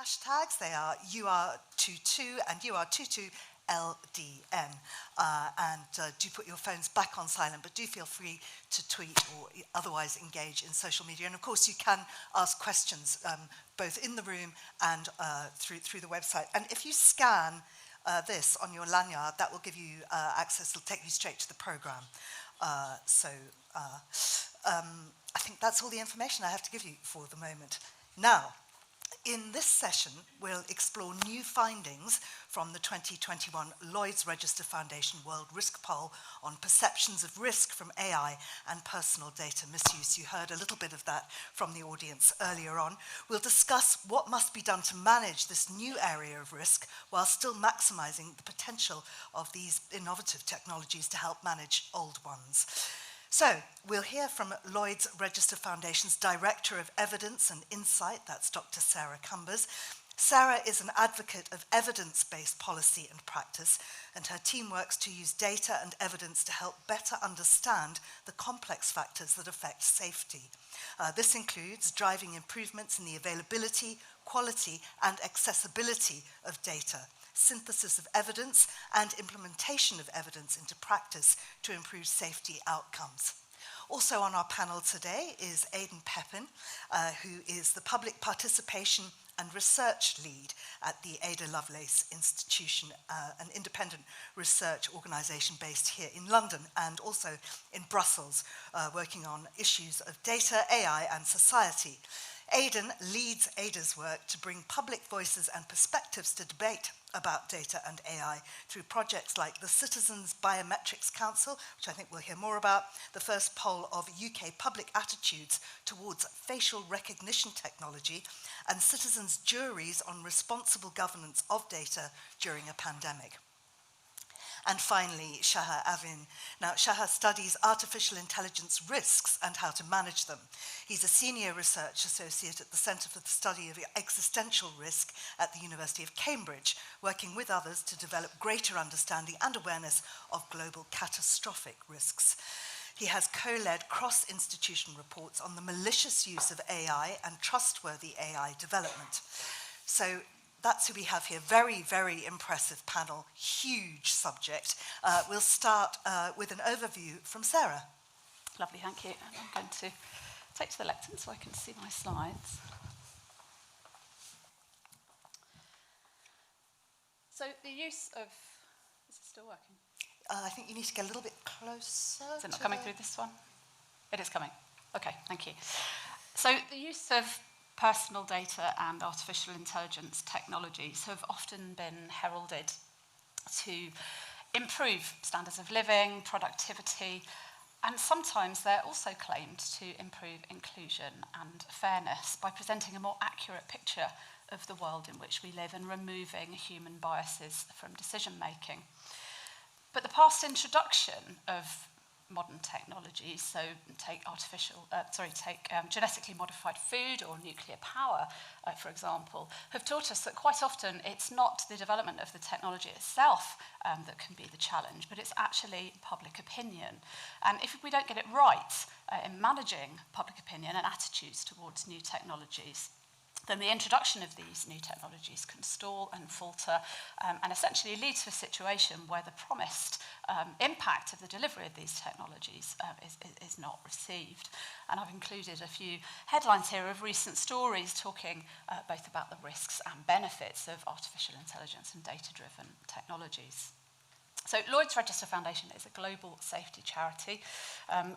hashtags. They are UR22 and UR22LDN. Do put your phones back on silent, but do feel free to tweet or otherwise engage in social media. And of course, you can ask questions both in the room and through the website. And if you scan this on your lanyard, that will give you access. It'll take you straight to the program. I think that's all the information I have to give you for the moment. Now, in this session, we'll explore new findings from the 2021 Lloyd's Register Foundation World Risk Poll on perceptions of risk from AI and personal data misuse. You heard a little bit of that from the audience earlier on. We'll discuss what must be done to manage this new area of risk while still maximizing the potential of these innovative technologies to help manage old ones. So, we'll hear from Lloyd's Register Foundation's Director of Evidence and Insight, that's Dr. Sarah Cumbers. Sarah is an advocate of evidence-based policy and practice, and her team works to use data and evidence to help better understand the complex factors that affect safety. This includes driving improvements in the availability, quality, and accessibility of data, synthesis of evidence, and implementation of evidence into practice to improve safety outcomes. Also on our panel today is Aidan Pepin, who is the Public Participation and Research Lead at the Ada Lovelace Institution, an independent research organisation based here in London and also in Brussels, working on issues of data, AI and society. Aidan leads Ada's work to bring public voices and perspectives to debate about data and AI through projects like the Citizens Biometrics Council, which I think we'll hear more about, the first poll of UK public attitudes towards facial recognition technology, and citizens' juries on responsible governance of data during a pandemic. And finally, Shaha Avin. Now, Shaha studies artificial intelligence risks and how to manage them. He's a senior research associate at the Centre for the Study of Existential Risk at the University of Cambridge, working with others to develop greater understanding and awareness of global catastrophic risks. He has co-led cross-institution reports on the malicious use of AI and trustworthy AI development. So, that's who we have here. Very, very impressive panel, huge subject. We'll start with an overview from Sarah. Lovely, thank you. And I'm going to take to the lectern so I can see my slides. So the use of, is it still working? I think you need to get a little bit closer. Is it not coming through this one? It is coming. Okay, thank you. So the use of personal data and artificial intelligence technologies have often been heralded to improve standards of living, productivity, and sometimes they're also claimed to improve inclusion and fairness by presenting a more accurate picture of the world in which we live and removing human biases from decision making. But the past introduction of modern technologies, so take genetically modified food or nuclear power, for example, have taught us that quite often it's not the development of the technology itself that can be the challenge, but it's actually public opinion. And if we don't get it right in managing public opinion and attitudes towards new technologies, then the introduction of these new technologies can stall and falter and essentially lead to a situation where the promised impact of the delivery of these technologies is not received. And I've included a few headlines here of recent stories talking both about the risks and benefits of artificial intelligence and data-driven technologies. So Lloyd's Register Foundation is a global safety charity.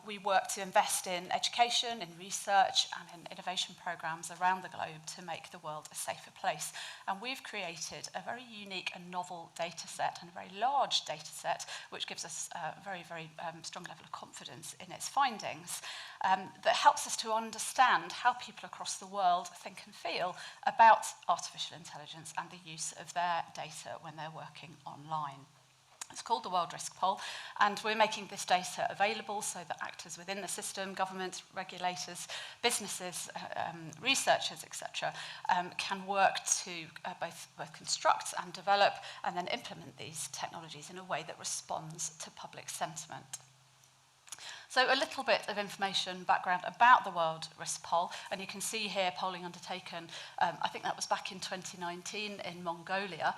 We work to invest in education, in research and in innovation programs around the globe to make the world a safer place. And we've created a very unique and novel data set and a very large data set which gives us a very, very strong level of confidence in its findings that helps us to understand how people across the world think and feel about artificial intelligence and the use of their data when they're working online. It's called the World Risk Poll, and we're making this data available so that actors within the system, governments, regulators, businesses, researchers, etc., can work to both construct and develop and then implement these technologies in a way that responds to public sentiment. So a little bit of information, background about the World Risk Poll, and you can see here polling undertaken, I think that was back in 2019 in Mongolia.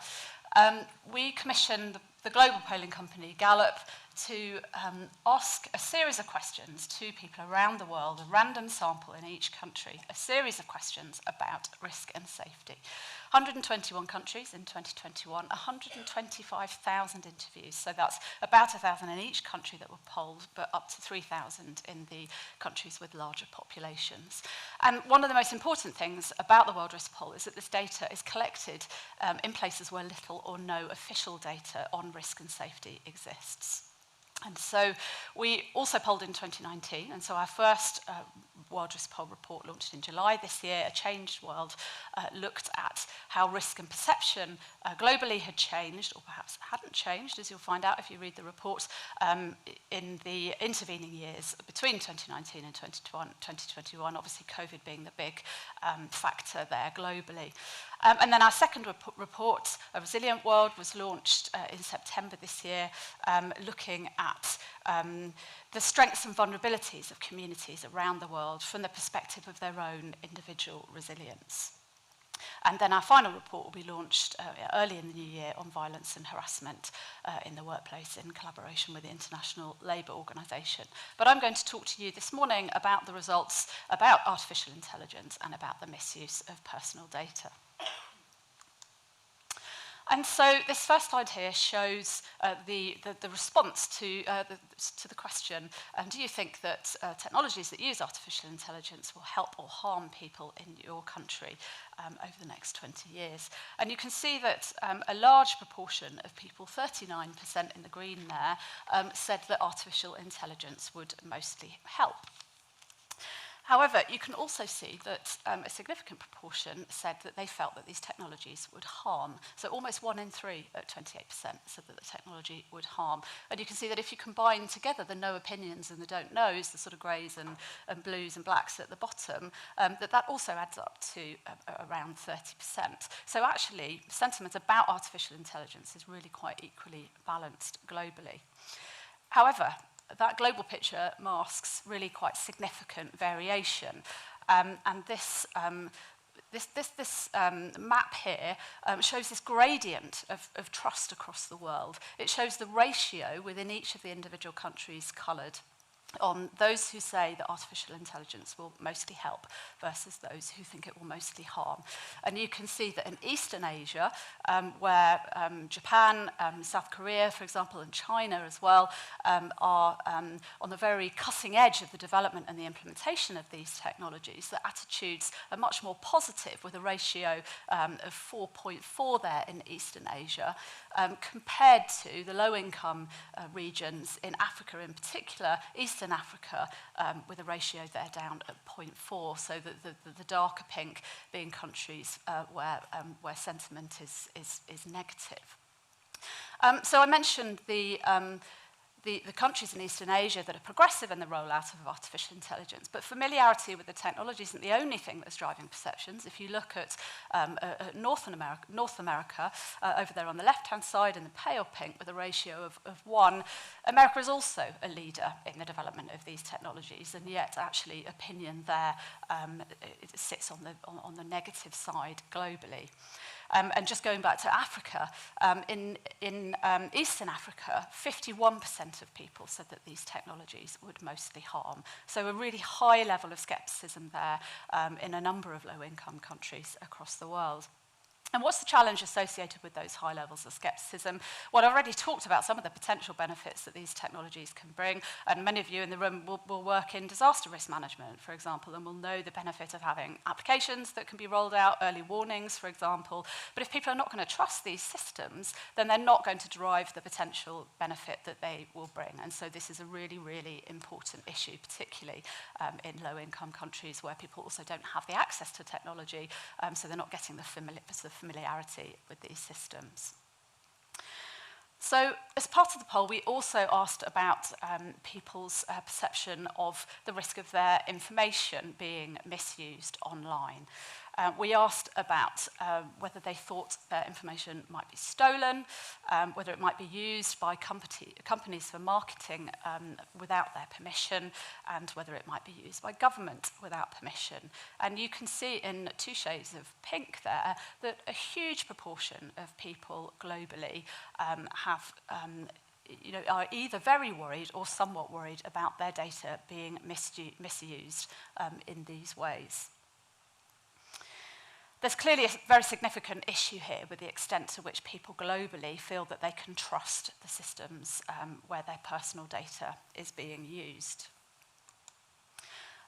We commissioned the global polling company Gallup to ask a series of questions to people around the world, a random sample in each country, a series of questions about risk and safety. 121 countries in 2021, 125,000 interviews, so that's about 1,000 in each country that were polled, but up to 3,000 in the countries with larger populations. And one of the most important things about the World Risk Poll is that this data is collected in places where little or no official data on risk and safety exists. And so we also polled in 2019, and so our first World Risk Poll report launched in July this year, A Changed World, looked at how risk and perception globally had changed, or perhaps hadn't changed, as you'll find out if you read the report, in the intervening years between 2019 and 2021, obviously COVID being the big factor there globally. And then our second report, A Resilient World, was launched in September this year, looking at the strengths and vulnerabilities of communities around the world from the perspective of their own individual resilience. And then our final report will be launched early in the new year on violence and harassment in the workplace in collaboration with the International Labour Organization. But I'm going to talk to you this morning about the results about artificial intelligence and about the misuse of personal data. And so this first slide here shows the response to the question, do you think that technologies that use artificial intelligence will help or harm people in your country over the next 20 years? And you can see that a large proportion of people, 39% in the green there, said that artificial intelligence would mostly help. However, you can also see that a significant proportion said that they felt that these technologies would harm. So almost 1 in 3 at 28% said that the technology would harm. And you can see that if you combine together the no opinions and the don't knows, the sort of greys and blues and blacks at the bottom, that also adds up to around 30%. So actually, sentiment about artificial intelligence is really quite equally balanced globally. However, that global picture masks really quite significant variation. And this map here shows this gradient of trust across the world. It shows the ratio within each of the individual countries coloured on those who say that artificial intelligence will mostly help versus those who think it will mostly harm. And you can see that in Eastern Asia, where Japan, South Korea, for example, and China as well, are on the very cutting edge of the development and the implementation of these technologies, the attitudes are much more positive, with a ratio of 4.4 there in Eastern Asia, compared to the low-income regions in Africa in particular, Eastern Africa, with a ratio there down at 0.4, so the darker pink being countries where sentiment is negative. So I mentioned the countries in Eastern Asia that are progressive in the rollout of artificial intelligence, but familiarity with the technology isn't the only thing that's driving perceptions. If you look at North America, over there on the left-hand side in the pale pink with a ratio of 1, America is also a leader in the development of these technologies, and yet actually opinion there it sits on the negative side globally. And just going back to Africa, in Eastern Africa, 51% of people said that these technologies would mostly harm. So a really high level of skepticism there in a number of low-income countries across the world. And what's the challenge associated with those high levels of skepticism? Well, I've already talked about some of the potential benefits that these technologies can bring, and many of you in the room will work in disaster risk management, for example, and will know the benefit of having applications that can be rolled out, early warnings, for example. But if people are not going to trust these systems, then they're not going to derive the potential benefit that they will bring. And so this is a really, really important issue, particularly in low-income countries where people also don't have the access to technology, so they're not getting the familiarity with these systems. So as part of the poll, we also asked about people's perception of the risk of their information being misused online. We asked about whether they thought their information might be stolen, whether it might be used by companies for marketing without their permission, and whether it might be used by government without permission. And you can see in 2 shades of pink there that a huge proportion of people globally are either very worried or somewhat worried about their data being misused in these ways. There's clearly a very significant issue here with the extent to which people globally feel that they can trust the systems where their personal data is being used.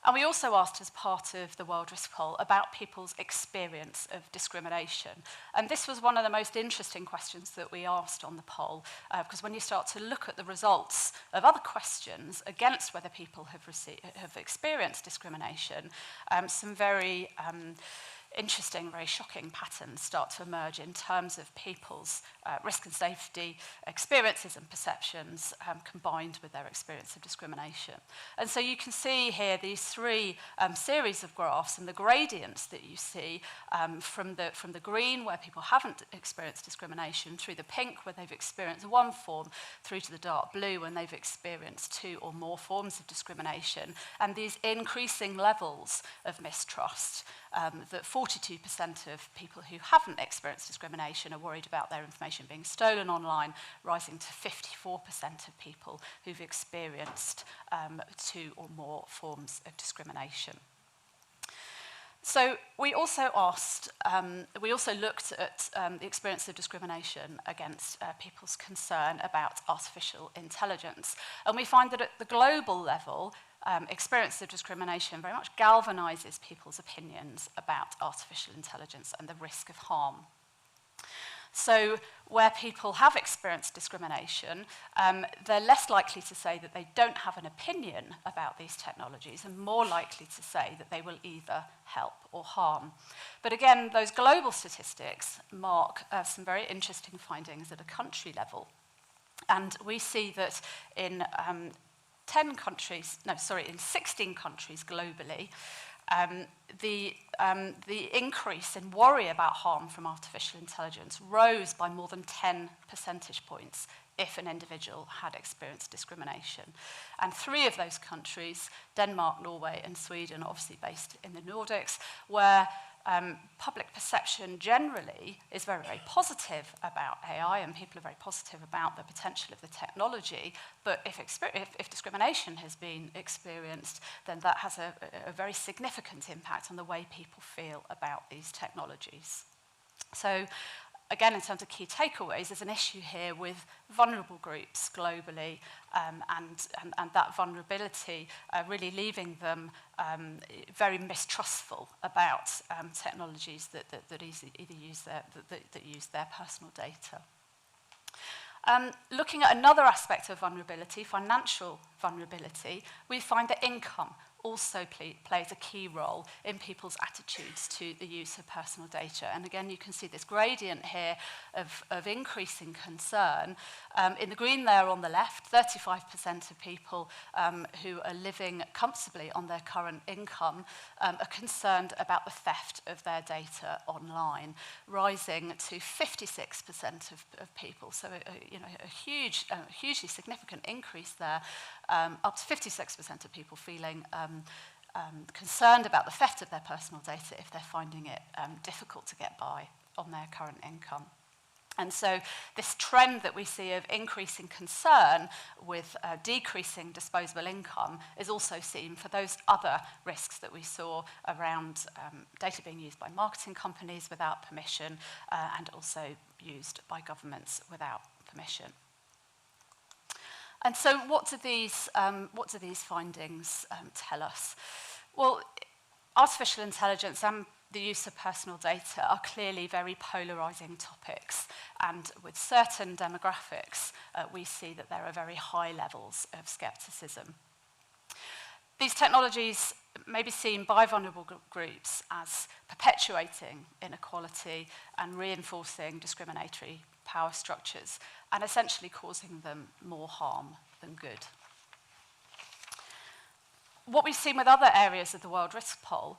And we also asked, as part of the World Risk Poll, about people's experience of discrimination. And this was one of the most interesting questions that we asked on the poll, because when you start to look at the results of other questions against whether people have experienced discrimination, some very interesting, very shocking patterns start to emerge in terms of people's risk and safety experiences and perceptions combined with their experience of discrimination. And so you can see here these 3 series of graphs, and the gradients that you see from the green, where people haven't experienced discrimination, through the pink, where they've experienced one form, through to the dark blue, when they've experienced 2 or more forms of discrimination, and these increasing levels of mistrust. That 42% of people who haven't experienced discrimination are worried about their information being stolen online, rising to 54% of people who've experienced 2 or more forms of discrimination. So we also looked at the experience of discrimination against people's concern about artificial intelligence. And we find that at the global level, experience of discrimination very much galvanizes people's opinions about artificial intelligence and the risk of harm. So where people have experienced discrimination, they're less likely to say that they don't have an opinion about these technologies and more likely to say that they will either help or harm. But again, those global statistics mark some very interesting findings at a country level. And we see that in 16 countries globally, the increase in worry about harm from artificial intelligence rose by more than 10 percentage points if an individual had experienced discrimination. And 3 of those countries, Denmark, Norway, and Sweden, obviously based in the Nordics, where public perception generally is very, very positive about AI, and people are very positive about the potential of the technology. But if discrimination has been experienced, then that has a very significant impact on the way people feel about these technologies. So again, in terms of key takeaways, there's an issue here with vulnerable groups globally, and that vulnerability really leaving them very mistrustful about technologies that either use their personal data. Looking at another aspect of vulnerability, financial vulnerability, we find that income also plays a key role in people's attitudes to the use of personal data. And again, you can see this gradient here of increasing concern. In the green there on the left, 35% of people who are living comfortably on their current income are concerned about the theft of their data online, rising to 56% of people. So a hugely significant increase there, up to 56% of people feeling concerned about the theft of their personal data if they're finding it difficult to get by on their current income. And so this trend that we see of increasing concern with decreasing disposable income is also seen for those other risks that we saw around data being used by marketing companies without permission and also used by governments without permission. And so what do these findings tell us? Well, artificial intelligence and the use of personal data are clearly very polarizing topics, and with certain demographics, we see that there are very high levels of skepticism. These technologies may be seen by vulnerable groups as perpetuating inequality and reinforcing discriminatory power structures, and essentially causing them more harm than good. what we've seen with other areas of the World Risk Poll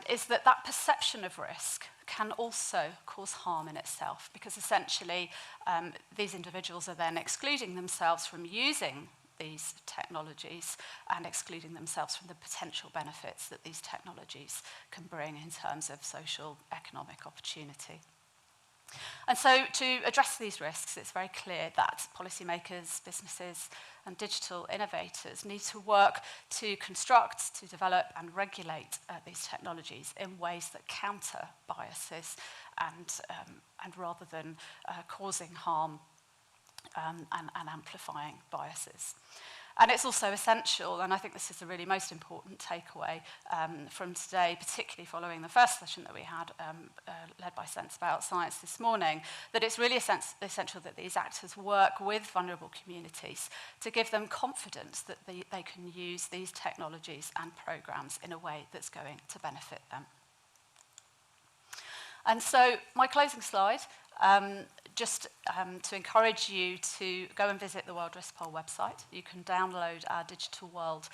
is that that perception of risk can also cause harm in itself, because essentially these individuals are then excluding themselves from using these technologies and excluding themselves from the potential benefits that these technologies can bring in terms of social, economic opportunity. And so to address these risks, it's very clear that policymakers, businesses, and digital innovators need to work to construct, to develop, and regulate these technologies in ways that counter biases and rather than causing harm and amplifying biases. And it's also essential, and I think this is the really most important takeaway from today, particularly following the first session that we had led by Sense About Science this morning, that it's really essential that these actors work with vulnerable communities to give them confidence that they can use these technologies and programs in a way that's going to benefit them. And so my closing slide, just to encourage you to go and visit the World Risk Poll website. You can download our Digital World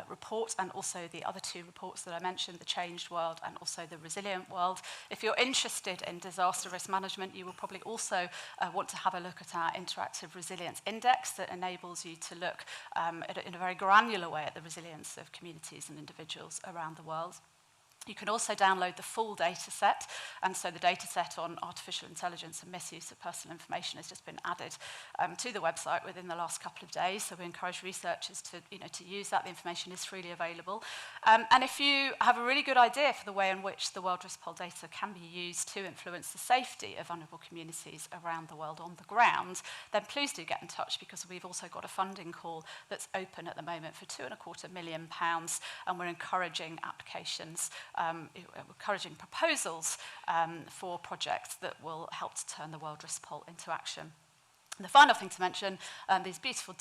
report and also the other two reports that I mentioned, the Changed World and also the Resilient World. If you're interested in disaster risk management, you will probably also want to have a look at our Interactive Resilience Index that enables you to look in a very granular way at the resilience of communities and individuals around the world. You can also download the full data set, and so the data set on artificial intelligence and misuse of personal information has just been added to the website within the last couple of days, so we encourage researchers to use that. The information is freely available. And if you have a really good idea for the way in which the World Risk Poll data can be used to influence the safety of vulnerable communities around the world on the ground, then please do get in touch, because we've also got a funding call that's open at the moment for £2.25 million, and we're encouraging applications, encouraging proposals for projects that will help to turn the World Risk Poll into action. And the final thing to mention, these beautiful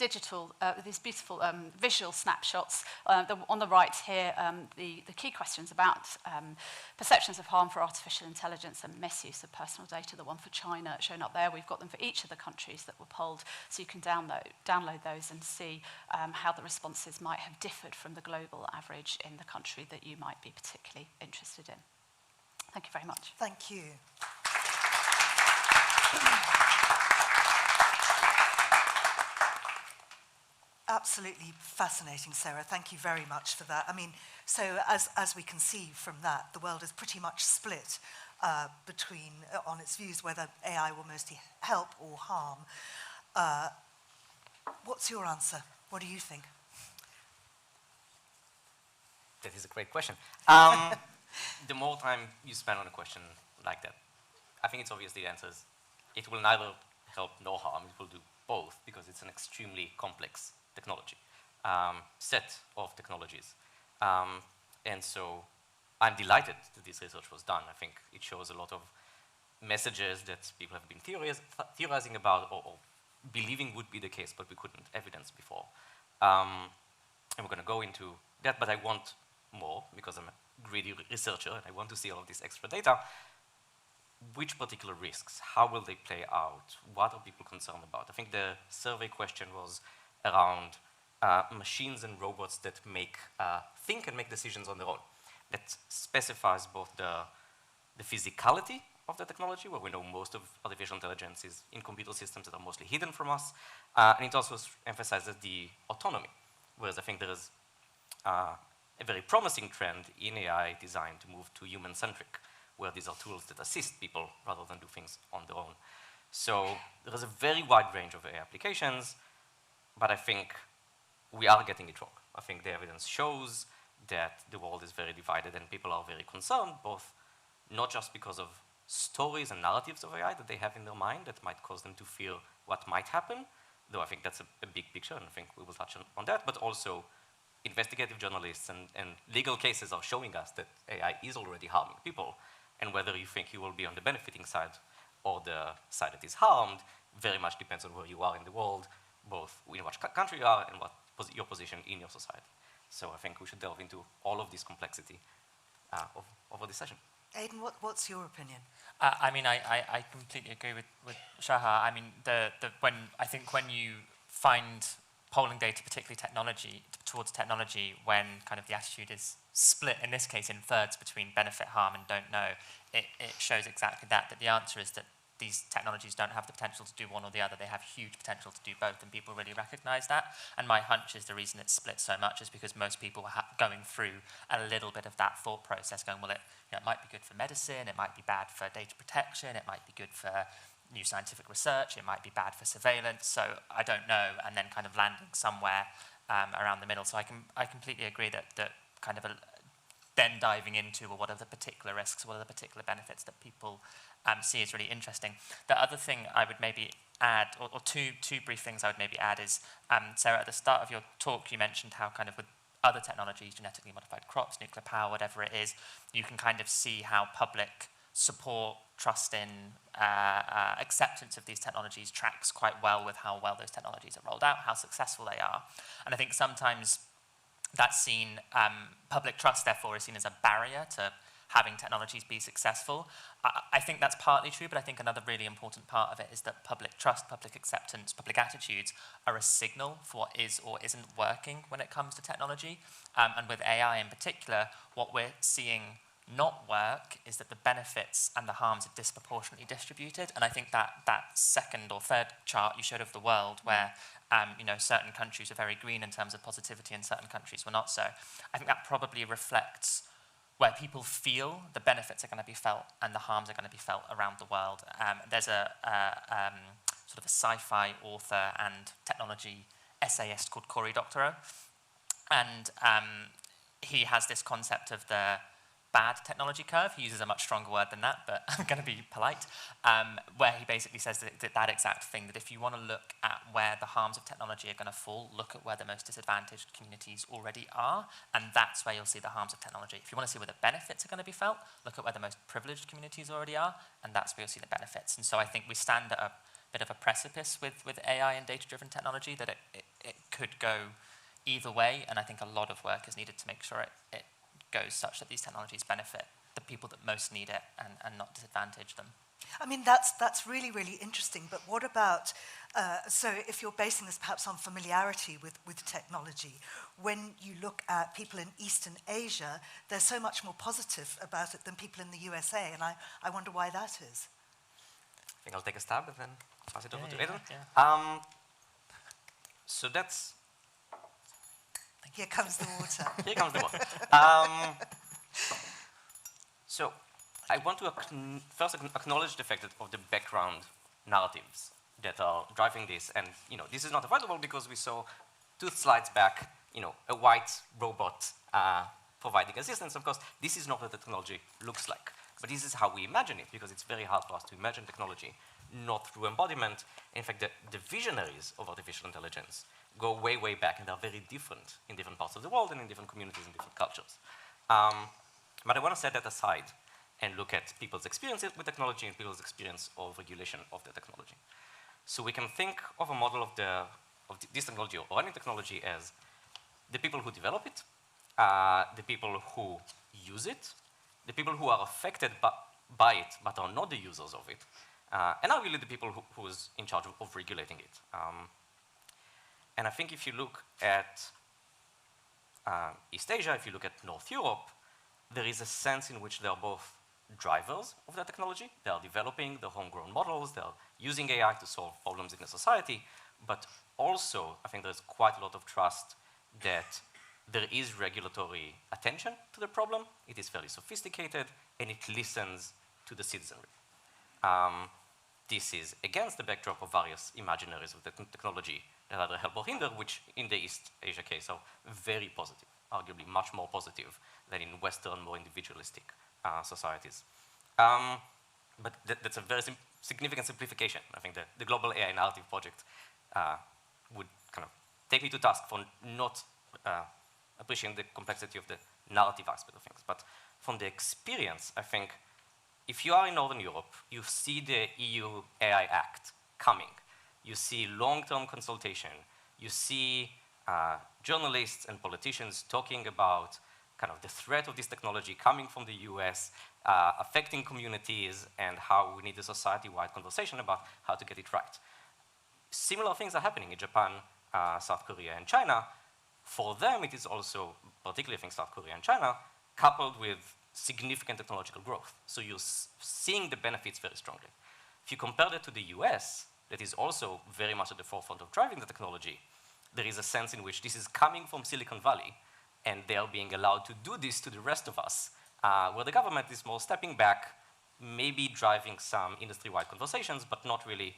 visual snapshots. On the right here, the key questions about perceptions of harm for artificial intelligence and misuse of personal data. The one for China shown up there. We've got them for each of the countries that were polled, so you can download those and see how the responses might have differed from the global average in the country that you might be particularly interested in. Thank you very much. Thank you. Absolutely fascinating, Sarah. Thank you very much for that. I mean, so as we can see from that, the world is pretty much split between on its views whether AI will mostly help or harm. What's your answer? What do you think? That is a great question. The more time you spend on a question like that, I think it's obvious the answer is it will neither help nor harm. It will do both, because it's an extremely complex technology, set of technologies. And so I'm delighted that this research was done. I think it shows a lot of messages that people have been theorizing about or believing would be the case, but we couldn't evidence before. And we're going to go into that, but I want more, because I'm a greedy researcher and I want to see all of this extra data. Which particular risks? How will they play out? What are people concerned about? I think the survey question was around machines and robots that think and make decisions on their own. That specifies both the physicality of the technology, where we know most of artificial intelligence is in computer systems that are mostly hidden from us, and it also emphasizes the autonomy, whereas I think there is a very promising trend in AI design to move to human-centric, where these are tools that assist people rather than do things on their own. So there is a very wide range of AI applications, but I think we are getting it wrong. I think the evidence shows that the world is very divided and people are very concerned, both not just because of stories and narratives of AI that they have in their mind that might cause them to fear what might happen, though I think that's a big picture and I think we will touch on that, but also investigative journalists and legal cases are showing us that AI is already harming people, and whether you think you will be on the benefiting side or the side that is harmed very much depends on where you are in the world, both in what country you are and what your position in your society. So I think we should delve into all of this complexity over this session. Aidan, what's your opinion? I mean, I completely agree with Shaha. I mean, when you find polling data, particularly towards technology, when kind of the attitude is split, in this case, in thirds between benefit, harm, and don't know, it shows exactly that the answer is that these technologies don't have the potential to do one or the other. They have huge potential to do both, and people really recognize that. And my hunch is the reason it's split so much is because most people are going through a little bit of that thought process, going, well, it might be good for medicine, it might be bad for data protection, it might be good for new scientific research, it might be bad for surveillance, so I don't know, and then kind of landing somewhere around the middle. So I completely agree that kind of then diving into, well, what are the particular risks, what are the particular benefits that people see is really interesting. The other thing I would maybe add, or two brief things I would maybe add is, Sarah, at the start of your talk, you mentioned how kind of with other technologies, genetically modified crops, nuclear power, whatever it is, you can kind of see how public support, trust in, acceptance of these technologies tracks quite well with how well those technologies are rolled out, how successful they are. And I think sometimes that's seen, public trust, therefore, is seen as a barrier to having technologies be successful. I think that's partly true, but I think another really important part of it is that public trust, public acceptance, public attitudes are a signal for what is or isn't working when it comes to technology. And with AI in particular, what we're seeing not work is that the benefits and the harms are disproportionately distributed. And I think that second or third chart you showed of the world where certain countries are very green in terms of positivity and certain countries were not so, I think that probably reflects where people feel the benefits are going to be felt and the harms are going to be felt around the world. There's a sort of a sci-fi author and technology essayist called Cory Doctorow, and he has this concept of the bad technology curve. He uses a much stronger word than that, but I'm going to be polite, where he basically says that exact thing, that if you want to look at where the harms of technology are going to fall, look at where the most disadvantaged communities already are, and that's where you'll see the harms of technology. If you want to see where the benefits are going to be felt, look at where the most privileged communities already are, and that's where you'll see the benefits. And so I think we stand at a bit of a precipice with AI and data-driven technology, that it could go either way, and I think a lot of work is needed to make sure it goes such that these technologies benefit the people that most need it and not disadvantage them. I mean, that's really, really interesting, but what about, so if you're basing this perhaps on familiarity with technology, when you look at people in Eastern Asia, they're so much more positive about it than people in the USA, and I wonder why that is. I think I'll take a stab and then pass it over to Aidan. Yeah. So that's... Here comes the water. Here comes the water. So I want to first acknowledge the fact that of the background narratives that are driving this. And this is not avoidable because we saw 2 slides back, a white robot providing assistance. Of course, this is not what the technology looks like. But this is how we imagine it, because it's very hard for us to imagine technology not through embodiment. In fact, the visionaries of artificial intelligence go way, way back, and are very different in different parts of the world and in different communities and different cultures. But I want to set that aside and look at people's experience with technology and people's experience of regulation of the technology. So we can think of a model of this technology or any technology as the people who develop it, the people who use it, the people who are affected by it but are not the users of it, and are really the people who's in charge of regulating it. And I think if you look at East Asia, if you look at North Europe, there is a sense in which they are both drivers of that technology. They are developing the homegrown models, they are using AI to solve problems in the society, but also I think there's quite a lot of trust that there is regulatory attention to the problem, it is fairly sophisticated, and it listens to the citizenry. This is against the backdrop of various imaginaries of the technology that either help or hinder, which in the East Asia case are very positive, arguably much more positive than in Western, more individualistic societies. But that's a very significant simplification. I think the Global AI Narrative Project would kind of take me to task for not appreciating the complexity of the narrative aspect of things. But from the experience, I think if you are in Northern Europe, you see the EU AI Act coming. You see long-term consultation. You see journalists and politicians talking about kind of the threat of this technology coming from the US, affecting communities, and how we need a society-wide conversation about how to get it right. Similar things are happening in Japan South Korea and China, for them it is also, particularly I think South Korea and China, coupled with significant technological growth. So you're seeing the benefits very strongly. If you compare that to the US, that is also very much at the forefront of driving the technology, there is a sense in which this is coming from Silicon Valley, and they are being allowed to do this to the rest of us, where the government is more stepping back, maybe driving some industry-wide conversations, but not really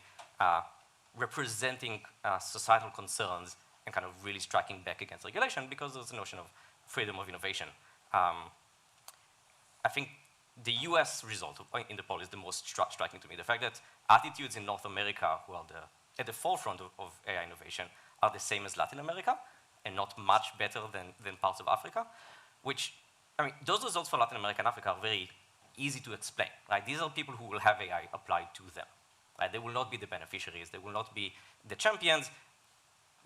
representing societal concerns and kind of really striking back against regulation, because there's a notion of freedom of innovation. I think the US result in the poll is the most striking to me. The fact that attitudes in North America, who are at the forefront of AI innovation, are the same as Latin America, and not much better than parts of Africa, which, I mean, those results for Latin America and Africa are very easy to explain, right? These are people who will have AI applied to them, right? They will not be the beneficiaries, they will not be the champions.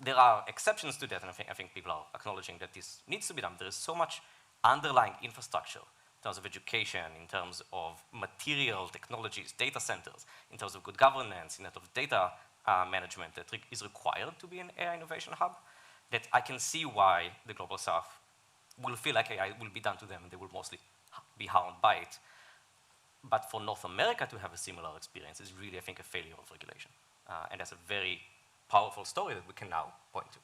There are exceptions to that, and I think people are acknowledging that this needs to be done. There is so much underlying infrastructure in terms of education, in terms of material technologies, data centers, in terms of good governance, in terms of data management that is required to be an AI innovation hub, that I can see why the Global South will feel like AI will be done to them and they will mostly be harmed by it. But for North America to have a similar experience is really, I think, a failure of regulation. And that's a very powerful story that we can now point to.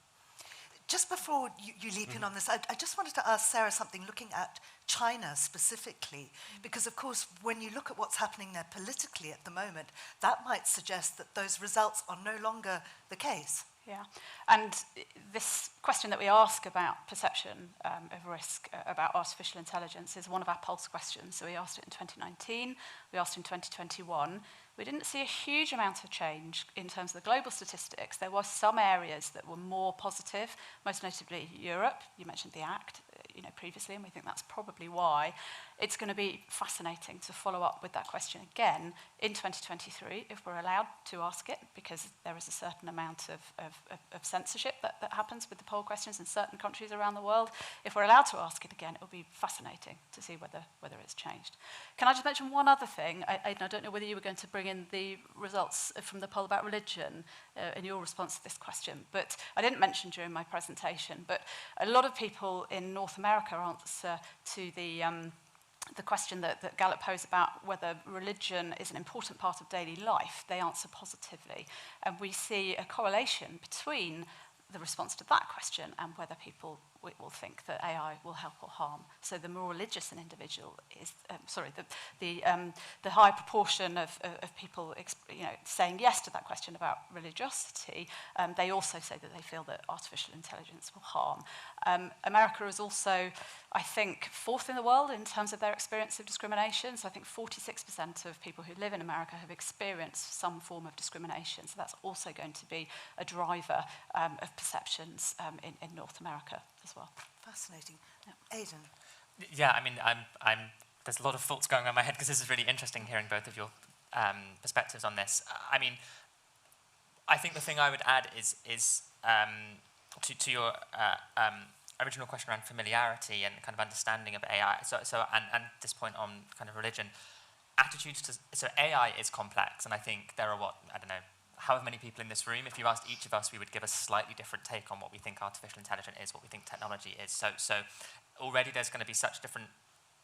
Just before you leap in on this, I just wanted to ask Sarah something, looking at China specifically, because of course, when you look at what's happening there politically at the moment, that might suggest that those results are no longer the case. Yeah, and this question that we ask about perception of risk about artificial intelligence is one of our pulse questions. So we asked it in 2019, we asked it in 2021. We didn't see a huge amount of change in terms of the global statistics. There were some areas that were more positive, most notably Europe. You mentioned the Act, previously, and we think that's probably why. It's going to be fascinating to follow up with that question again in 2023, if we're allowed to ask it, because there is a certain amount of censorship that happens with the poll questions in certain countries around the world. If we're allowed to ask it again, it'll be fascinating to see whether it's changed. Can I just mention one other thing? I don't know whether you were going to bring in the results from the poll about religion in your response to this question, but I didn't mention during my presentation, but a lot of people in North America answer to the question that Gallup posed about whether religion is an important part of daily life. They answer positively. And we see a correlation between the response to that question and whether people will think that AI will help or harm. So the more religious an individual is, the higher proportion of people saying yes to that question about religiosity, they also say that they feel that artificial intelligence will harm. America is also, I think, fourth in the world in terms of their experience of discrimination. So I think 46% of people who live in America have experienced some form of discrimination. So that's also going to be a driver of perceptions in North America as well. Fascinating. Aidan. Yeah, I mean, there's a lot of thoughts going on in my head because this is really interesting hearing both of your perspectives on this. I mean, I think the thing I would add is to your original question around familiarity and kind of understanding of AI. And this point on kind of religion, attitudes to so AI is complex, and I think there are however many people in this room, if you asked each of us, we would give a slightly different take on what we think artificial intelligence is, what we think technology is. So already there's going to be such different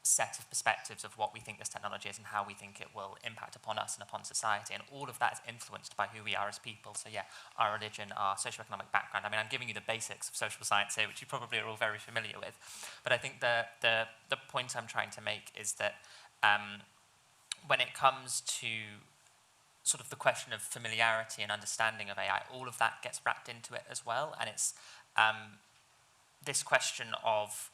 set of perspectives of what we think this technology is and how we think it will impact upon us and upon society. And all of that is influenced by who we are as people. So yeah, our religion, our socioeconomic background. I mean, I'm giving you the basics of social science here, which you probably are all very familiar with. But I think the point I'm trying to make is that when it comes to sort of the question of familiarity and understanding of AI, all of that gets wrapped into it as well. And it's this question of,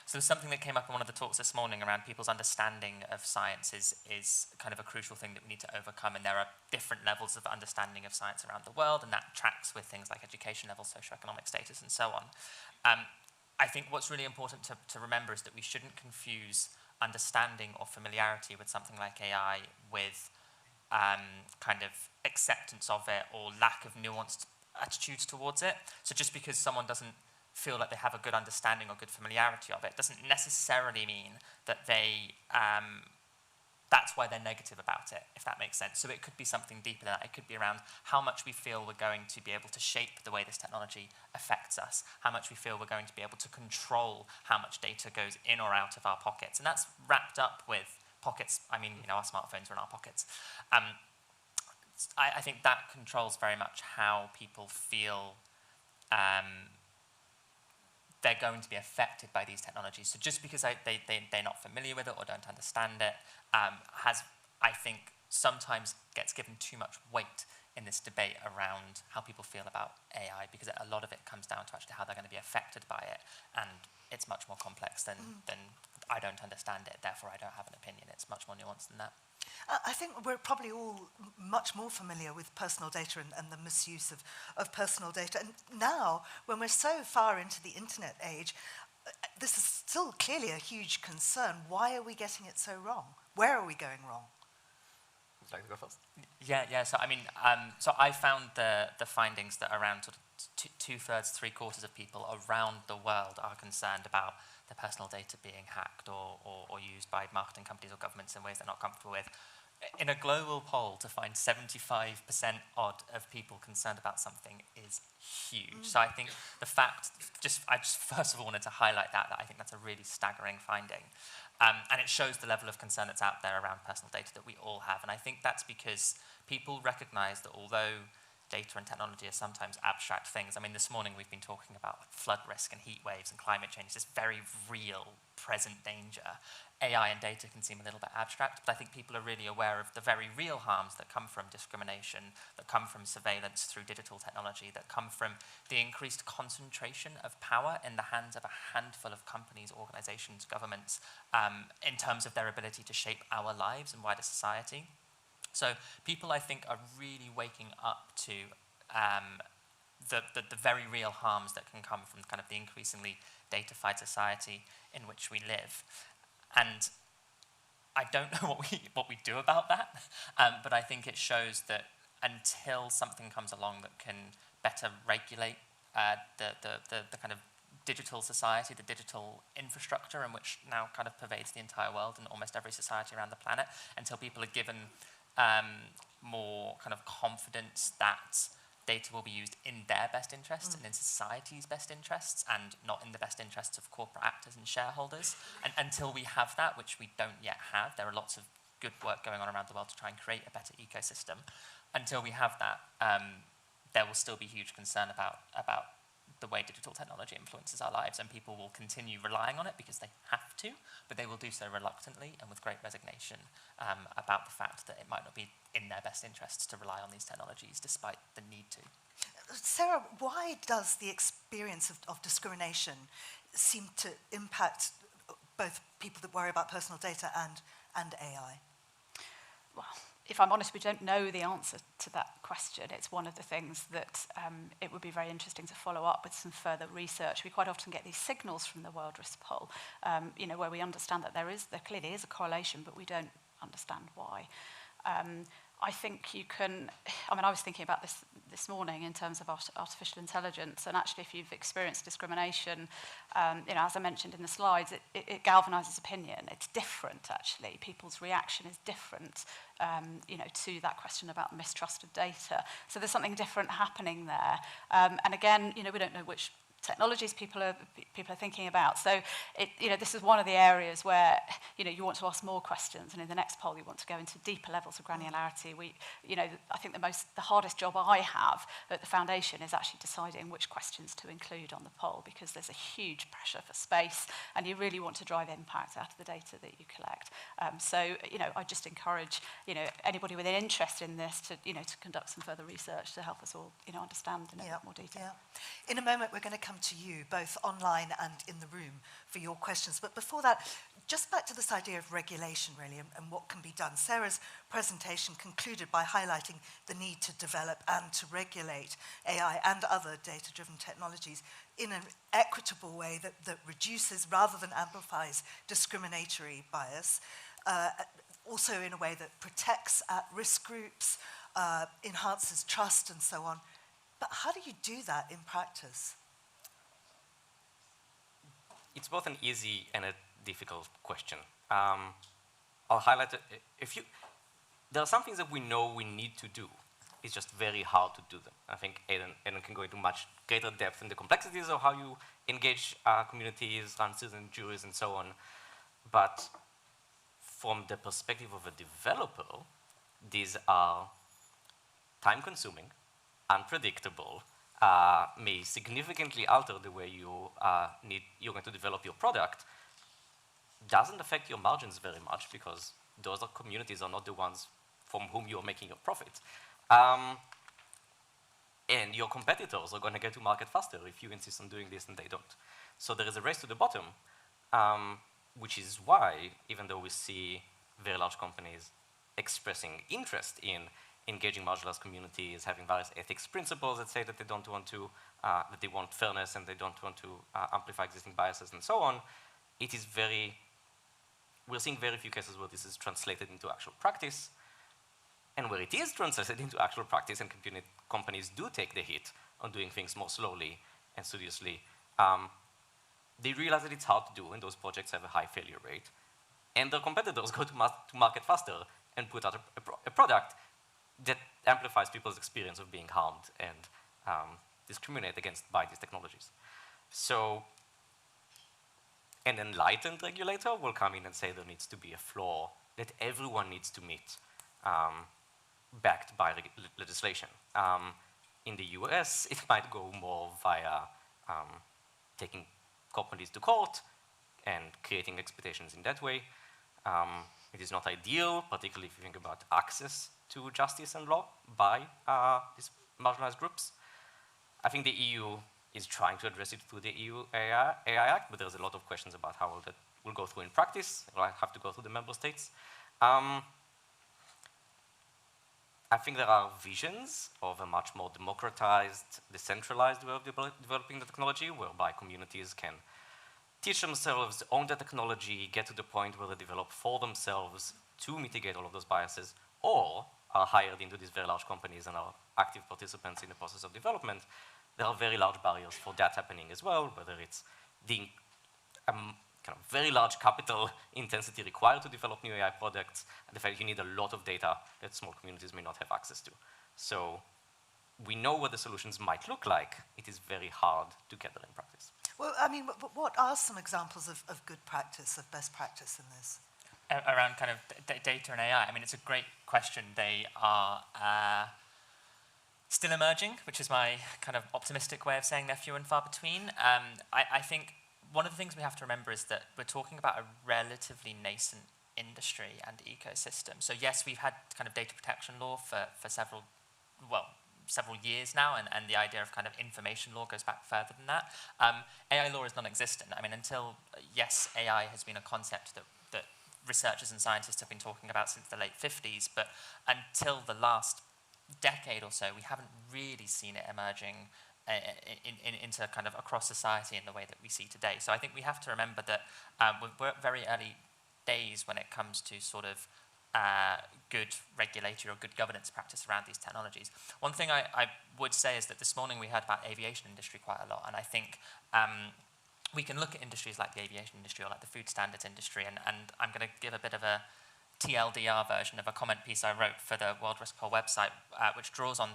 so there's something that came up in one of the talks this morning around people's understanding of science is kind of a crucial thing that we need to overcome. And there are different levels of understanding of science around the world, and that tracks with things like education level, socioeconomic status, and so on. I think what's really important to remember is that we shouldn't confuse understanding or familiarity with something like AI with kind of acceptance of it or lack of nuanced attitudes towards it. So just because someone doesn't feel like they have a good understanding or good familiarity of it doesn't necessarily mean that they that's why they're negative about it, if that makes sense. So it could be something deeper than that. It could be around how much we feel we're going to be able to shape the way this technology affects us, how much we feel we're going to be able to control how much data goes in or out of our pockets. And that's wrapped up with pockets. I mean, our smartphones are in our pockets. I think that controls very much how people feel they're going to be affected by these technologies. So just because they're not familiar with it or don't understand it, I think, sometimes gets given too much weight in this debate around how people feel about AI, because a lot of it comes down to actually how they're going to be affected by it. And it's much more complex than I don't understand it, therefore I don't have an opinion. It's much more nuanced than that. I think we're probably all much more familiar with personal data and the misuse of personal data. And now, when we're so far into the internet age, this is still clearly a huge concern. Why are we getting it so wrong? Where are we going wrong? Would you like to go first? Yeah. So I mean, so I found the findings that around sort of two-thirds, three-quarters of people around the world are concerned about their personal data being hacked or used by marketing companies or governments in ways they're not comfortable with. In a global poll, to find 75% odd of people concerned about something is huge. So I think the fact, I just first of all wanted to highlight that I think that's a really staggering finding. And it shows the level of concern that's out there around personal data that we all have. And I think that's because people recognize that although data and technology are sometimes abstract things, I mean, this morning we've been talking about flood risk and heat waves and climate change, this very real, present danger. AI and data can seem a little bit abstract, but I think people are really aware of the very real harms that come from discrimination, that come from surveillance through digital technology, that come from the increased concentration of power in the hands of a handful of companies, organizations, governments, in terms of their ability to shape our lives and wider society. So people, I think, are really waking up to the very real harms that can come from kind of the increasingly datafied society in which we live. And I don't know what we do about that, but I think it shows that until something comes along that can better regulate the kind of digital society, the digital infrastructure in which now kind of pervades the entire world and almost every society around the planet, until people are given more kind of confidence that data will be used in their best interests and in society's best interests and not in the best interests of corporate actors and shareholders. And until we have that, which we don't yet have, there are lots of good work going on around the world to try and create a better ecosystem. Until we have that, there will still be huge concern about the way digital technology influences our lives, and people will continue relying on it because they have to, but they will do so reluctantly and with great resignation about the fact that it might not be in their best interests to rely on these technologies despite the need to. Sarah, why does the experience of discrimination seem to impact both people that worry about personal data and AI? Well, if I'm honest, we don't know the answer to that question. It's one of the things that it would be very interesting to follow up with some further research. We quite often get these signals from the World Risk Poll, where we understand that there clearly is a correlation, but we don't understand why. I think you can, I was thinking about this morning in terms of artificial intelligence, and actually if you've experienced discrimination, as I mentioned in the slides, it galvanizes opinion. It's different, actually. People's reaction is different, to that question about mistrust of data. So there's something different happening there. And again, we don't know which technologies people are thinking about. So this is one of the areas where you want to ask more questions, and in the next poll you want to go into deeper levels of granularity. I think the hardest job I have at the foundation is actually deciding which questions to include on the poll, because there's a huge pressure for space, and you really want to drive impact out of the data that you collect. I just encourage anybody with an interest in this to conduct some further research to help us all understand in a bit more detail. Yeah. In a moment we're going to come to you, both online and in the room, for your questions. But before that, just back to this idea of regulation, really, and what can be done. Sarah's presentation concluded by highlighting the need to develop and to regulate AI and other data-driven technologies in an equitable way that reduces rather than amplifies discriminatory bias, also in a way that protects at-risk groups, enhances trust, and so on. But how do you do that in practice? It's both an easy and a difficult question. I'll highlight it. There are some things that we know we need to do. It's just very hard to do them. I think Aidan can go into much greater depth in the complexities of how you engage communities, run citizen juries, and so on. But from the perspective of a developer, these are time-consuming, unpredictable, may significantly alter the way you're going to develop your product. Doesn't affect your margins very much because those communities are not the ones from whom you're making your profit. And your competitors are going to get to market faster if you insist on doing this and they don't. So there is a race to the bottom, which is why, even though we see very large companies expressing interest in engaging marginalized communities, having various ethics principles that say that they don't want to, that they want fairness and they don't want to amplify existing biases and so on, we're seeing very few cases where this is translated into actual practice. And where it is translated into actual practice and companies do take the hit on doing things more slowly and studiously, they realize that it's hard to do and those projects have a high failure rate. And their competitors go to market faster and put out a product that amplifies people's experience of being harmed and discriminated against by these technologies. So an enlightened regulator will come in and say there needs to be a floor that everyone needs to meet, backed by legislation. In the US, it might go more via taking companies to court and creating expectations in that way. It is not ideal, particularly if you think about access to justice and law by these marginalized groups. I think the EU is trying to address it through the EU AI Act, but there's a lot of questions about how that will go through in practice. It will have to go through the member states. I think there are visions of a much more democratized, decentralized way of developing the technology, whereby communities can teach themselves, own the technology, get to the point where they develop for themselves to mitigate all of those biases, or are hired into these very large companies and are active participants in the process of development. There are very large barriers for that happening as well, whether it's the kind of very large capital intensity required to develop new AI products, and the fact you need a lot of data that small communities may not have access to. So we know what the solutions might look like. It is very hard to get there in practice. Well, I mean, what are some examples of good practice, of best practice in this? Around kind of data and AI, I mean, it's a great question. They are still emerging, which is my kind of optimistic way of saying they're few and far between. I think one of the things we have to remember is that we're talking about a relatively nascent industry and ecosystem. So yes, we've had kind of data protection law for several years now, and the idea of kind of information law goes back further than that. AI law is non-existent. I mean, until, yes, AI has been a concept that researchers and scientists have been talking about since the late 50s, but until the last decade or so, we haven't really seen it emerging into kind of across society in the way that we see today. So I think we have to remember that we're at very early days when it comes to sort of good regulatory or good governance practice around these technologies. One thing I would say is that this morning we heard about aviation industry quite a lot, and I think we can look at industries like the aviation industry or like the food standards industry, and I'm going to give a bit of a TLDR version of a comment piece I wrote for the World Risk Poll website, which draws on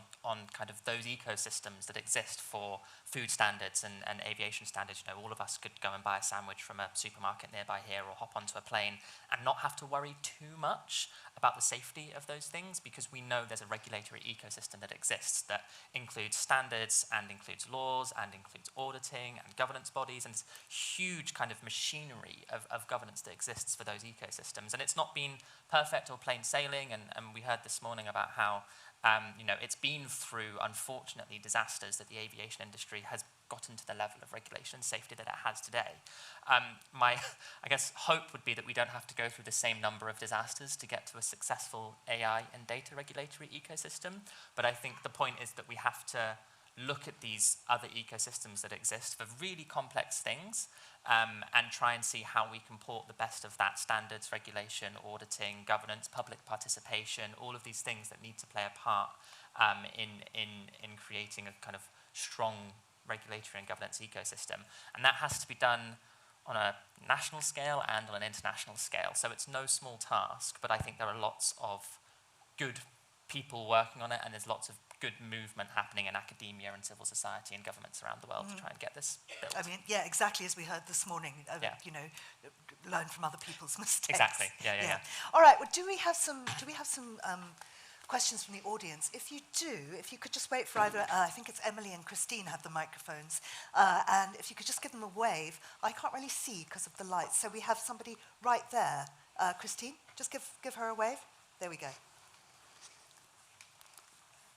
kind of those ecosystems that exist for food standards and aviation standards. You know, all of us could go and buy a sandwich from a supermarket nearby here or hop onto a plane and not have to worry too much about the safety of those things, because we know there's a regulatory ecosystem that exists that includes standards and includes laws and includes auditing and governance bodies, and it's huge kind of machinery of governance that exists for those ecosystems. And it's not been perfect or plain sailing, and we heard this morning about how it's been through, unfortunately, disasters that the aviation industry has gotten to the level of regulation and safety that it has today. My, I guess, hope would be that we don't have to go through the same number of disasters to get to a successful AI and data regulatory ecosystem, but I think the point is that we have to look at these other ecosystems that exist for really complex things, and try and see how we can port the best of that: standards, regulation, auditing, governance, public participation, all of these things that need to play a part in creating a kind of strong regulatory and governance ecosystem. And that has to be done on a national scale and on an international scale. So it's no small task, but I think there are lots of good people working on it, and there's lots of good movement happening in academia and civil society and governments around the world to try and get this built. I mean, yeah, exactly as we heard this morning, you know, learn from other people's mistakes. Exactly, yeah. All right, well, do we have some questions from the audience? If you do, if you could just wait for either, I think it's Emily and Christine have the microphones, and if you could just give them a wave. I can't really see because of the lights, so we have somebody right there. Christine, just give her a wave. There we go.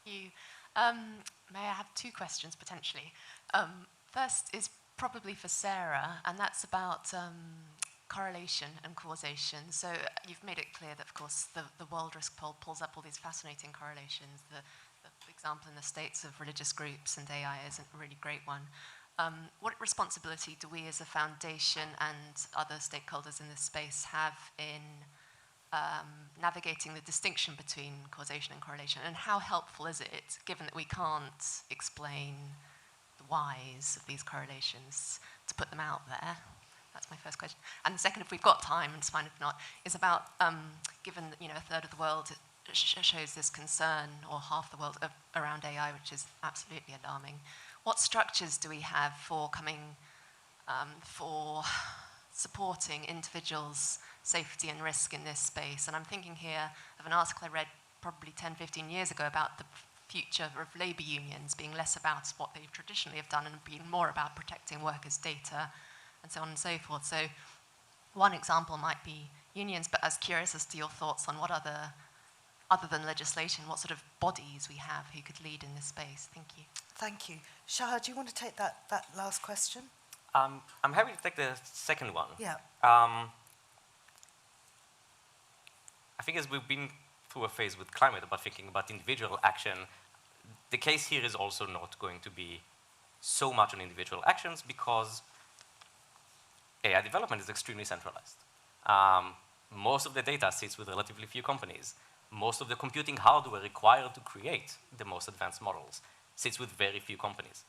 You. May I have two questions potentially? First is probably for Sarah, and that's about correlation and causation. So you've made it clear that, of course, the World Risk Poll pulls up all these fascinating correlations. The example in the States of religious groups and AI is a really great one. What responsibility do we as a foundation and other stakeholders in this space have in navigating the distinction between causation and correlation, and how helpful is it, given that we can't explain the whys of these correlations, to put them out there? That's my first question. And the second, if we've got time, and it's fine if not, is about, given that, you know, a third of the world shows this concern, or half the world, around AI, which is absolutely alarming, what structures do we have for for supporting individuals' safety and risk in this space? And I'm thinking here of an article I read probably 10, 15 years ago about the future of labour unions being less about what they traditionally have done and being more about protecting workers' data and so on and so forth. So one example might be unions, but I was curious as to your thoughts on what other than legislation, what sort of bodies we have who could lead in this space. Thank you. Thank you. Shahar, do you want to take that last question? I'm happy to take the second one. Yeah. I think as we've been through a phase with climate about thinking about individual action, the case here is also not going to be so much on individual actions because AI development is extremely centralized. Most of the data sits with relatively few companies. Most of the computing hardware required to create the most advanced models sits with very few companies.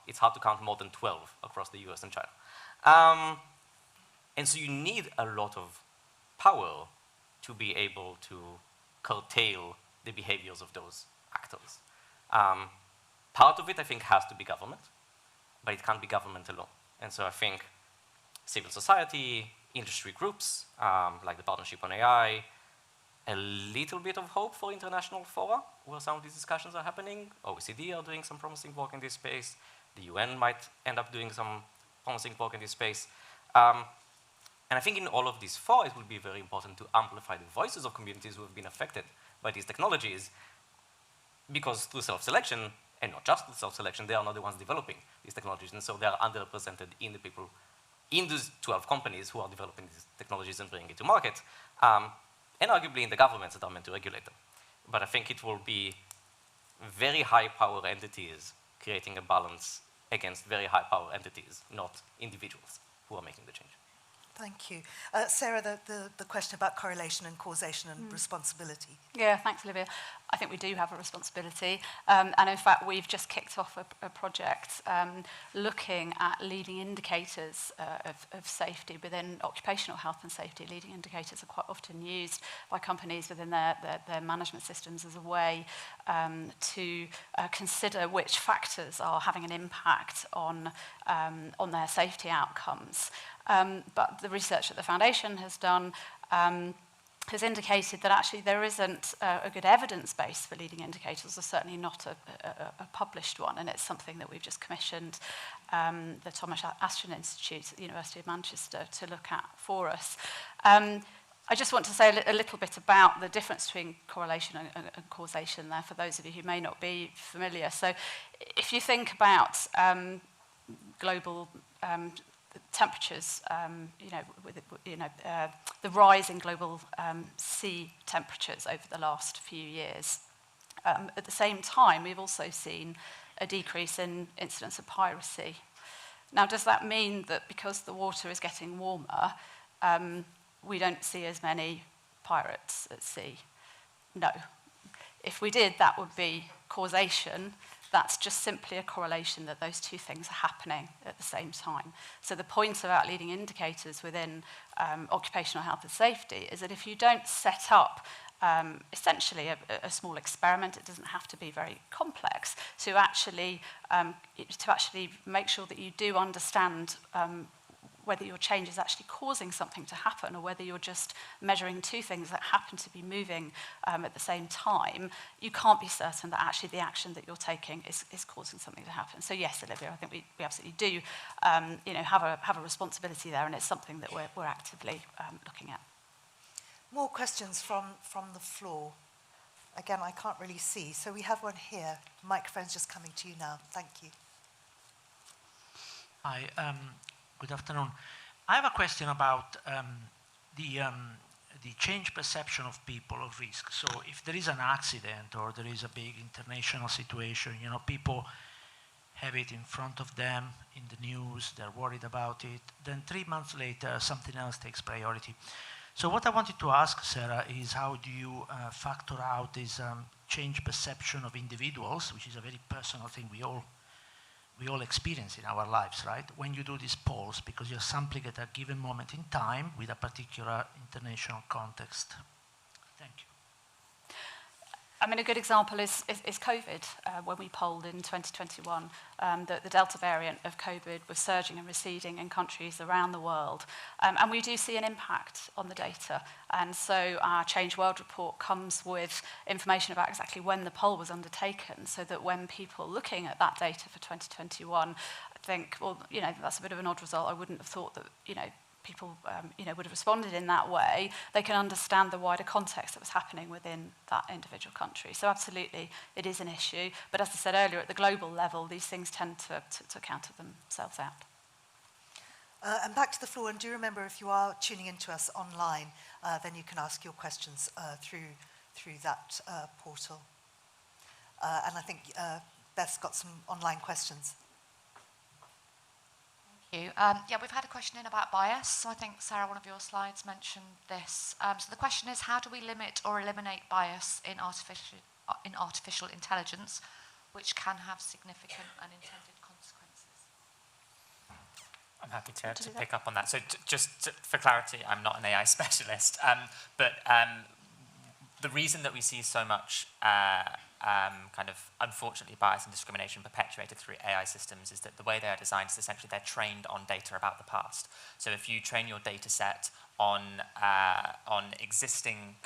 It's hard to count more than 12 across the US and China. And so you need a lot of power to be able to curtail the behaviors of those actors. Part of it, I think, has to be government, but it can't be government alone. And so I think civil society, industry groups, like the Partnership on AI, a little bit of hope for international fora where some of these discussions are happening. OECD are doing some promising work in this space. The UN might end up doing some promising work in this space. And I think in all of these fora, it will be very important to amplify the voices of communities who have been affected by these technologies, because through self-selection, and not just through self-selection, they are not the ones developing these technologies, and so they are underrepresented in the people, in those 12 companies who are developing these technologies and bringing it to market, and arguably in the governments that are meant to regulate them. But I think it will be very high-power entities creating a balance against very high-power entities, not individuals who are making the change. Thank you. Sarah, the question about correlation and causation and responsibility. Yeah, thanks, Olivia. I think we do have a responsibility. And in fact, we've just kicked off a project looking at leading indicators of safety within occupational health and safety. Leading indicators are quite often used by companies within their management systems as a way to consider which factors are having an impact on their safety outcomes. But the research that the Foundation has done has indicated that actually there isn't a good evidence base for leading indicators, or certainly not a published one, and it's something that we've just commissioned the Thomas Aston Institute at the University of Manchester to look at for us. I just want to say a little bit about the difference between correlation and causation there, for those of you who may not be familiar. So if you think about global temperatures, the rise in global sea temperatures over the last few years. At the same time, we've also seen a decrease in incidence of piracy. Now, does that mean that because the water is getting warmer, we don't see as many pirates at sea? No. If we did, that would be causation, that's just simply a correlation that those two things are happening at the same time. So the point about leading indicators within occupational health and safety is that if you don't set up essentially a small experiment, it doesn't have to be very complex, to actually make sure that you do understand whether your change is actually causing something to happen or whether you're just measuring two things that happen to be moving at the same time, you can't be certain that actually the action that you're taking is causing something to happen. So yes, Olivia, I think we absolutely do have a responsibility there, and it's something that we're actively looking at. More questions from the floor. Again, I can't really see. So we have one here. The microphone's just coming to you now. Thank you. Hi, good afternoon. I have a question about the change perception of people of risk. So if there is an accident or there is a big international situation, people have it in front of them in the news, they're worried about it, then 3 months later something else takes priority. So what I wanted to ask, Sarah, is how do you factor out this change perception of individuals, which is a very personal thing we all experience in our lives, right? When you do these polls, because you're sampling at a given moment in time with a particular international context. Thank you. I mean, a good example is COVID. When we polled in 2021, the Delta variant of COVID was surging and receding in countries around the world. And we do see an impact on the data. And so our Change World report comes with information about exactly when the poll was undertaken, so that when people looking at that data for 2021 think, well, that's a bit of an odd result. I wouldn't have thought that, people would have responded in that way, they can understand the wider context that was happening within that individual country. So absolutely, it is an issue. But as I said earlier, at the global level, these things tend to counter themselves out. And back to the floor, and do remember, if you are tuning into us online, then you can ask your questions through that portal. And I think Beth's got some online questions. Thank you. Yeah, we've had a question in about bias. So I think, Sarah, one of your slides mentioned this. So the question is, how do we limit or eliminate bias in artificial intelligence, which can have significant unintended consequences? I'm happy to pick up on that. So for clarity, I'm not an AI specialist, but the reason that we see so much kind of unfortunately bias and discrimination perpetuated through AI systems is that the way they are designed is essentially they're trained on data about the past. So if you train your data set on existing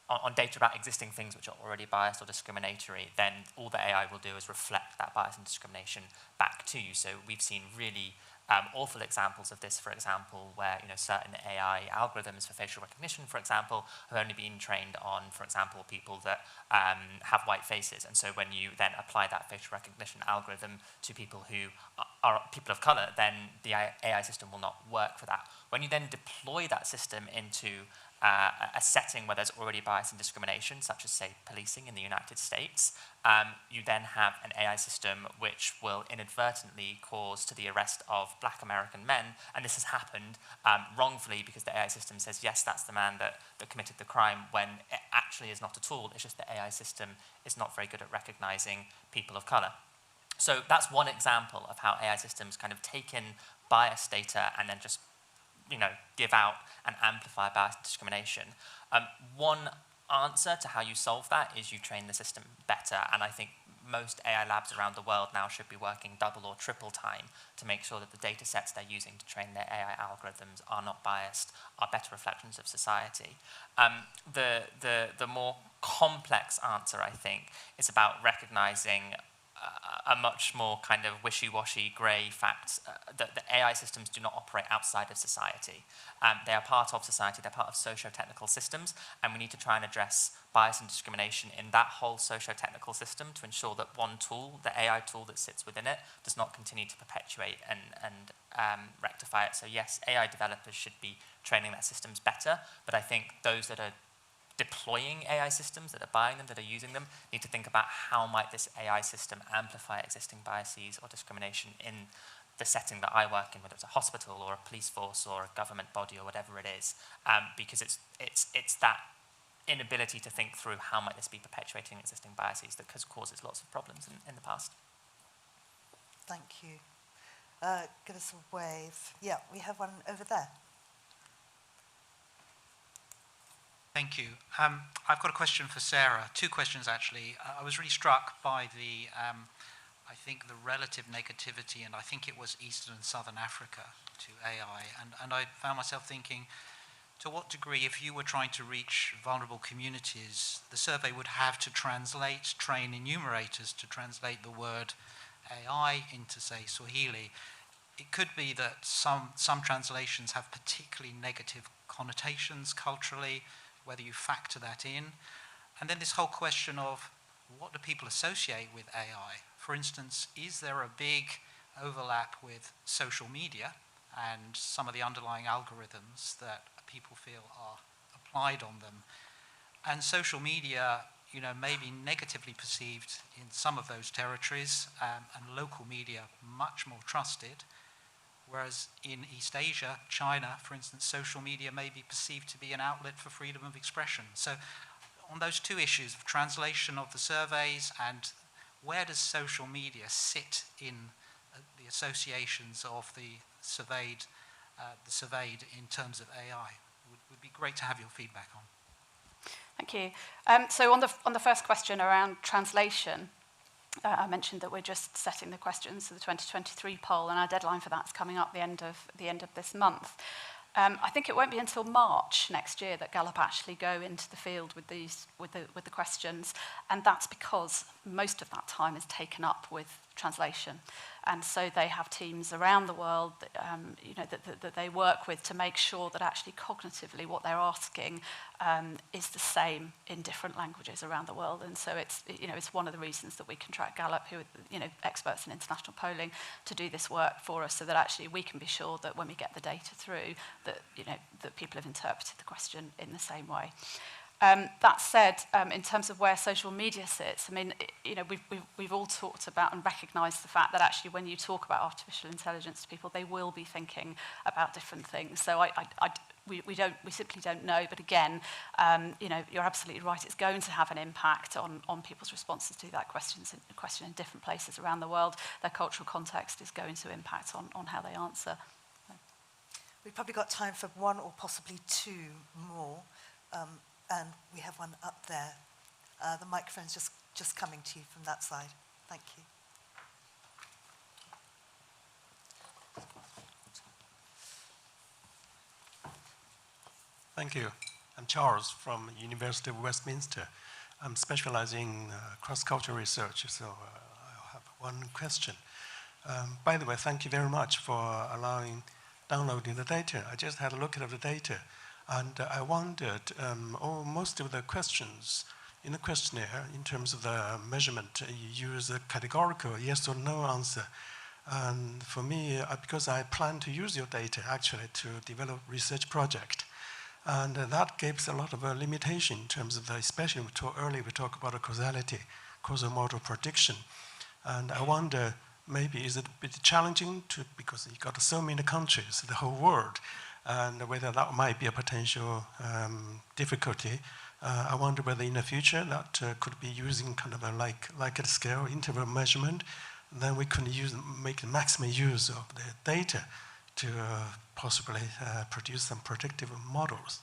on data about existing things which are already biased or discriminatory, then all the AI will do is reflect that bias and discrimination back to you. So we've seen really awful examples of this, for example, where certain AI algorithms for facial recognition, for example, have only been trained on, for example, people that have white faces. And so when you then apply that facial recognition algorithm to people who are people of color, then the AI system will not work for that. When you then deploy that system into a setting where there's already bias and discrimination, such as, say, policing in the United States, you then have an AI system which will inadvertently cause to the arrest of Black American men, and this has happened wrongfully because the AI system says, yes, that's the man that committed the crime, when it actually is not at all. It's just the AI system is not very good at recognizing people of color. So that's one example of how AI systems kind of take in bias data and then just give out and amplify bias and discrimination. One answer to how you solve that is you train the system better, and I think most AI labs around the world now should be working double or triple time to make sure that the data sets they're using to train their AI algorithms are not biased, are better reflections of society. The more complex answer, I think, is about recognizing a much more kind of wishy-washy grey fact that the AI systems do not operate outside of society. They are part of society, they're part of socio-technical systems, and we need to try and address bias and discrimination in that whole socio-technical system to ensure that one tool, the AI tool that sits within it, does not continue to perpetuate and rectify it. So yes, AI developers should be training their systems better, but I think those that are deploying AI systems, that are buying them, that are using them, need to think about how might this AI system amplify existing biases or discrimination in the setting that I work in, whether it's a hospital or a police force or a government body or whatever it is, because it's that inability to think through how might this be perpetuating existing biases that causes lots of problems in the past. Thank you. Give us a wave. Yeah, we have one over there. Thank you. I've got a question for Sarah. Two questions, actually. I was really struck by I think the relative negativity, and I think it was Eastern and Southern Africa, to AI. And I found myself thinking, to what degree, if you were trying to reach vulnerable communities, the survey would have to train enumerators to translate the word AI into, say, Swahili. It could be that some translations have particularly negative connotations culturally, whether you factor that in. And then this whole question of what do people associate with AI? For instance, is there a big overlap with social media and some of the underlying algorithms that people feel are applied on them? And social media, may be negatively perceived in some of those territories, and local media much more trusted. Whereas in East Asia, China, for instance, social media may be perceived to be an outlet for freedom of expression. So on those two issues of translation of the surveys and where does social media sit in the associations of the surveyed in terms of AI, would be great to have your feedback on. Thank you. So on the first question around translation, I mentioned that we're just setting the questions for the 2023 poll, and our deadline for that's coming up the end of this month. I think it won't be until March next year that Gallup actually go into the field with the questions, and that's because most of that time is taken up with translation. And so they have teams around the world that they work with to make sure that actually cognitively what they're asking is the same in different languages around the world. And so it's one of the reasons that we contract Gallup, who are experts in international polling, to do this work for us, so that actually we can be sure that when we get the data through, that people have interpreted the question in the same way. That said, in terms of where social media sits, I mean, we've all talked about and recognised the fact that actually when you talk about artificial intelligence to people, they will be thinking about different things. So we simply don't know. But again, you're absolutely right. It's going to have an impact on people's responses to that question in different places around the world. Their cultural context is going to impact on how they answer. We've probably got time for one or possibly two more. And we have one up there. The microphone's just coming to you from that side. Thank you. Thank you. I'm Charles from University of Westminster. I'm specializing in cross-cultural research, so I have one question. By the way, thank you very much for downloading the data. I just had a look at the data. And I wondered, most of the questions in the questionnaire, in terms of the measurement, you use a categorical yes or no answer. And for me, because I plan to use your data actually to develop research project, and that gives a lot of limitation in terms of especially we talk about a causality, causal model prediction. And I wonder, maybe is it a bit challenging because you got so many countries, the whole world, and whether that might be a potential difficulty. I wonder whether in the future that could be using kind of a like a scale interval measurement, then we can make the maximum use of the data to possibly produce some predictive models.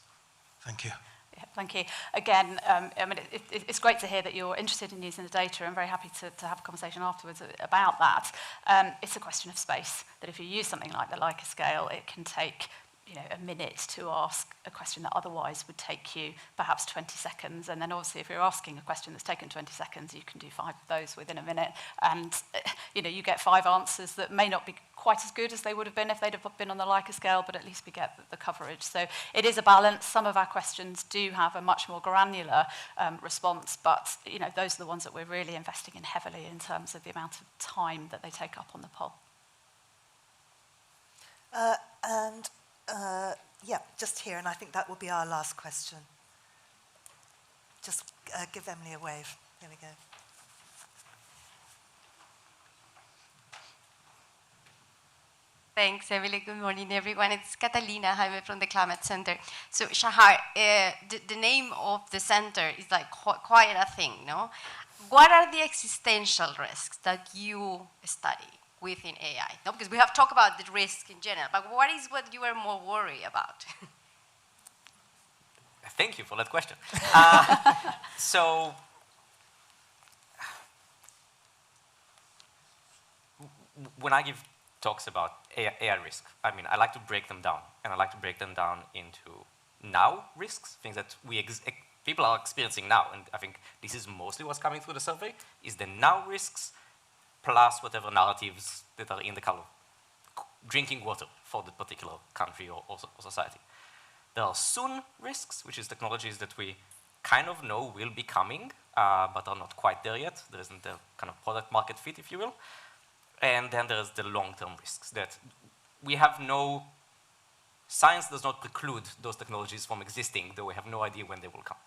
Thank you. Yeah, thank you. Again, I mean, it's great to hear that you're interested in using the data. I'm very happy to have a conversation afterwards about that. It's a question of space, that if you use something like the Leica scale, it can take a minute to ask a question that otherwise would take you perhaps 20 seconds. And then obviously if you're asking a question that's taken 20 seconds, you can do 5 of those within a minute. And, you get 5 answers that may not be quite as good as they would have been if they'd have been on the Leica scale, but at least we get the coverage. So it is a balance. Some of our questions do have a much more granular response, but, those are the ones that we're really investing in heavily in terms of the amount of time that they take up on the poll. Yeah, just here, and I think that will be our last question. Just give Emily a wave. There we go. Thanks, Emily. Good morning, everyone. It's Catalina Jaime from the Climate Center. So, Shahar, the name of the center is like quite a thing, no? What are the existential risks that you study within AI? No, because we have talked about the risk in general, but what is what you are more worried about? Thank you for that question. So, when I give talks about AI risk, I mean, I like to break them down, and I like to break them down into now risks, things that people are experiencing now, and I think this is mostly what's coming through the survey, is the now risks plus whatever narratives that are in the color, drinking water for the particular country or society. There are soon risks, which is technologies that we kind of know will be coming, but are not quite there yet. There isn't a kind of product market fit, if you will. And then there's the long-term risks that we have no, science does not preclude those technologies from existing, though we have no idea when they will come.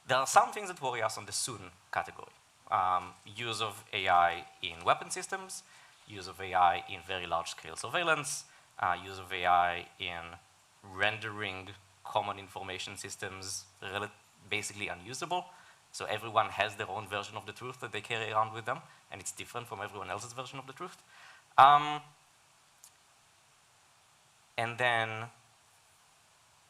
There are some things that worry us on the soon category. Use of AI in weapon systems, use of AI in very large-scale surveillance, use of AI in rendering common information systems basically unusable. So everyone has their own version of the truth that they carry around with them, and it's different from everyone else's version of the truth. And then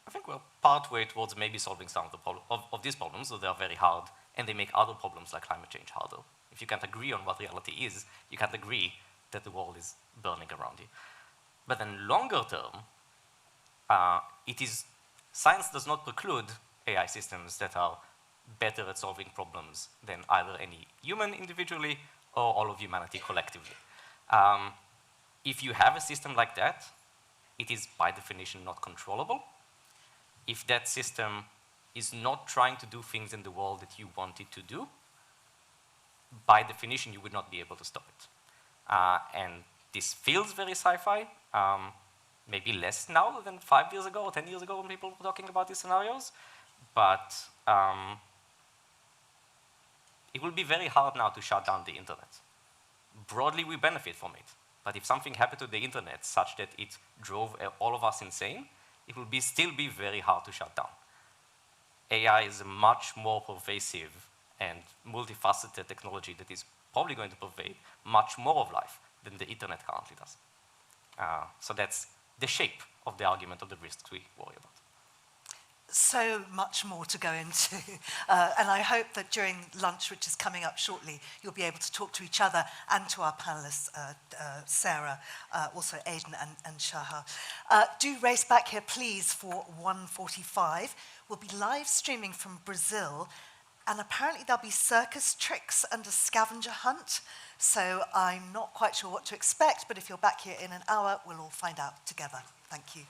I think we're partway towards maybe solving some of these problems, so they are very hard, and they make other problems like climate change harder. If you can't agree on what reality is, you can't agree that the world is burning around you. But then longer term, science does not preclude AI systems that are better at solving problems than either any human individually or all of humanity collectively. If you have a system like that, it is by definition not controllable. If that system is not trying to do things in the world that you want it to do, by definition you would not be able to stop it. And this feels very sci-fi, maybe less now than 5 years ago or 10 years ago when people were talking about these scenarios, but it will be very hard now to shut down the internet. Broadly, we benefit from it, but if something happened to the internet such that it drove all of us insane, it will still be very hard to shut down. AI is a much more pervasive and multifaceted technology that is probably going to pervade much more of life than the internet currently does. So that's the shape of the argument of the risks we worry about. So much more to go into. And I hope that during lunch, which is coming up shortly, you'll be able to talk to each other and to our panelists, Sarah, also Aidan and Shahar. Do race back here, please, for 1:45. We'll be live streaming from Brazil, and apparently there'll be circus tricks and a scavenger hunt. So I'm not quite sure what to expect, but if you're back here in an hour, we'll all find out together. Thank you.